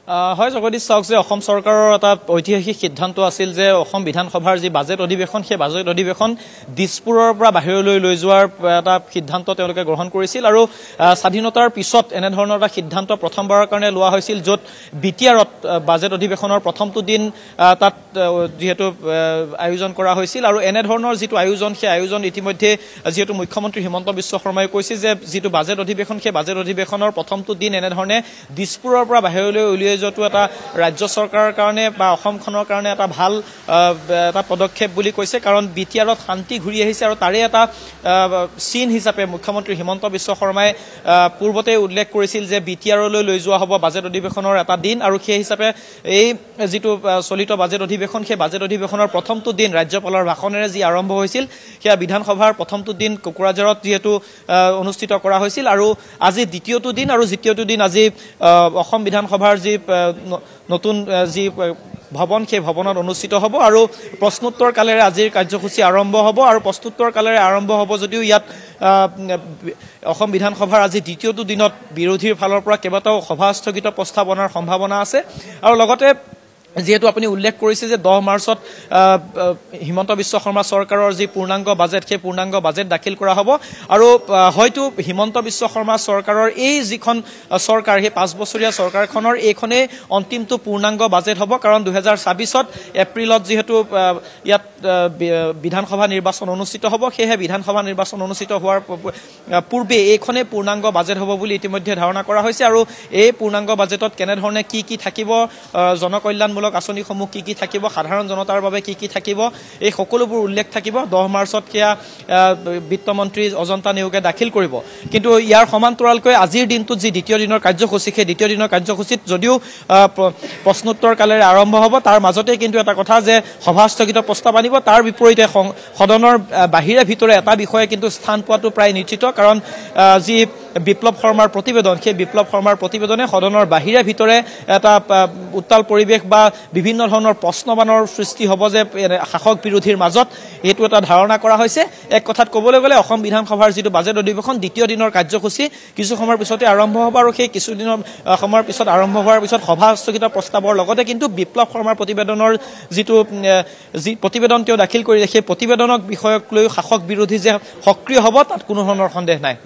হয় জগদীশ চাওক যে অসম চৰকাৰৰ এটা ঐতিহাসিক সিদ্ধান্ত আছিল যে অসম বিধানসভাৰ যি বাজেট অধিৱেশন সেই বাজেট অধিৱেশন দিছপুৰৰ পৰা বাহিৰলৈ লৈ যোৱাৰ এটা সিদ্ধান্ত তেওঁলোকে গ্ৰহণ কৰিছিল আৰু স্বাধীনতাৰ পিছত এনেধৰণৰ এটা সিদ্ধান্ত প্ৰথমবাৰৰ কাৰণে লোৱা হৈছিল য'ত বিটিআৰত বাজেট অধিৱেশনৰ প্ৰথমটো দিন তাত যেহেতু আয়োজন কৰা হৈছিল আৰু এনেধৰণৰ যিটো আয়োজন সেই আয়োজন ইতিমধ্যে যেহেতু মুখ্যমন্ত্ৰী হিমন্ত বিশ্ব শৰ্মাই কৈছে যে যিটো বাজেট অধিৱেশন সেই বাজেট অধিৱেশনৰ প্ৰথমটো দিন এনেধৰণে দিছপুৰৰ পৰা বাহিৰলৈ উলিয়াই যোৱাটো এটা ৰাজ্য চৰকাৰৰ কাৰণে বা অসমখনৰ কাৰণে এটা ভাল এটা পদক্ষেপ বুলি কৈছে কাৰণ বিটিআৰত শান্তি ঘূৰি আহিছে আৰু তাৰে এটা চিন হিচাপে মুখ্যমন্ত্ৰী হিমন্ত বিশ্ব শৰ্মাই পূৰ্বতে উল্লেখ কৰিছিল যে বিটিআৰলৈ লৈ যোৱা হ'ব বাজেট অধিৱেশনৰ এটা দিন আৰু সেই হিচাপে এই যিটো চলিত বাজেট অধিৱেশন সেই বাজেট অধিৱেশনৰ প্ৰথমটো দিন ৰাজ্যপালৰ ভাষণেৰে যি আৰম্ভ হৈছিল সেয়া বিধানসভাৰ প্ৰথমটো দিন কোকৰাঝাৰত যিহেতু অনুষ্ঠিত কৰা হৈছিল আৰু আজি দ্বিতীয়টো দিন আৰু দ্বিতীয়টো দিন আজি অসম বিধানসভাৰ যি নতুন যি ভৱন সেই ভৱনত অনুষ্ঠিত হ'ব আৰু প্ৰশ্নোত্তৰ কালেৰে আজিৰ কাৰ্যসূচী আৰম্ভ হ'ব আৰু প্ৰশ্নোত্তৰ কালেৰে আৰম্ভ হ'ব যদিও ইয়াত অসম বিধানসভাৰ আজি দ্বিতীয়টো দিনত বিৰোধীৰ ফালৰ পৰা কেইবাটাও সভা স্থগিত প্ৰস্তাৱনাৰ সম্ভাৱনা আছে আৰু লগতে যেহেতু আপুনি উল্লেখ কৰিছে যে 10 মাৰ্চত হিমন্ত বিশ্ব শৰ্মা চৰকাৰৰ যি পূৰ্ণাংগ বাজেট সেই পূৰ্ণাংগ বাজেট দাখিল কৰা হ'ব আৰু হয়তো হিমন্ত বিশ্ব শৰ্মা চৰকাৰৰ এই যিখন চৰকাৰ সেই 5 বছৰীয়া চৰকাৰখনৰ এইখনেই অন্তিমটো পূৰ্ণাংগ বাজেট হ'ব কাৰণ 2026ত এপ্ৰিলত যেহেতু ইয়াত বিধানসভা নিৰ্বাচন অনুষ্ঠিত হ'ব সেয়েহে বিধানসভা নিৰ্বাচন অনুষ্ঠিত হোৱাৰ পূৰ্বে এইখনেই পূৰ্ণাংগ বাজেট হ'ব বুলি ইতিমধ্যে ধাৰণা কৰা হৈছে আৰু এই পূৰ্ণাংগ বাজেটত কেনেধৰণে কি থাকিব জনকল্যাণ আঁচনিসমূহ কি থাকিব সাধাৰণ জনতাৰ বাবে কি থাকিব এই সকলোবোৰ উল্লেখ থাকিব 10 মাৰ্চত সেয়া বিত্তমন্ত্ৰী অজন্তা নেওগে দাখিল কৰিব কিন্তু ইয়াৰ সমান্তৰালকৈ আজিৰ দিনটোত যি দ্বিতীয় দিনৰ কাৰ্যসূচী সেই দ্বিতীয় দিনৰ কাৰ্যসূচীত যদিও প্ৰশ্নোত্তৰ কালেৰে আৰম্ভ হ'ব তাৰ মাজতে কিন্তু এটা কথা যে সভা স্থগিত প্ৰস্তাৱ আনিব তাৰ বিপৰীতে সদনৰ বাহিৰে ভিতৰে এটা বিষয়ে কিন্তু স্থান পোৱাটো প্ৰায় নিশ্চিত কাৰণ যি বিপ্লৱ শৰ্মাৰ প্ৰতিবেদন সেই বিপ্লৱ শৰ্মাৰ প্ৰতিবেদনে সদনৰ বাহিৰে ভিতৰে এটা উত্তাল পৰিৱেশ বা বিভিন্ন ধৰণৰ প্ৰশ্নবানৰ সৃষ্টি হ'ব যে শাসক বিৰোধীৰ মাজত এইটো এটা ধাৰণা কৰা হৈছে এক কথাত ক'বলৈ গ'লে অসম বিধানসভাৰ যিটো বাজেট অধিৱেশন দ্বিতীয় দিনৰ কাৰ্যসূচী কিছু সময়ৰ পিছতে আৰম্ভ হ'ব আৰু সেই কিছু দিনৰ সময়ৰ পিছত আৰম্ভ হোৱাৰ পিছত সভা স্থগিত প্ৰস্তাৱৰ লগতে কিন্তু বিপ্লৱ শৰ্মাৰ প্ৰতিবেদনৰ যিটো প্ৰতিবেদন তেওঁ দাখিল কৰিলে সেই প্ৰতিবেদনক বিষয়ক লৈ শাসক বিৰোধী যে সক্ৰিয় হ'ব তাত কোনো ধৰণৰ সন্দেহ নাই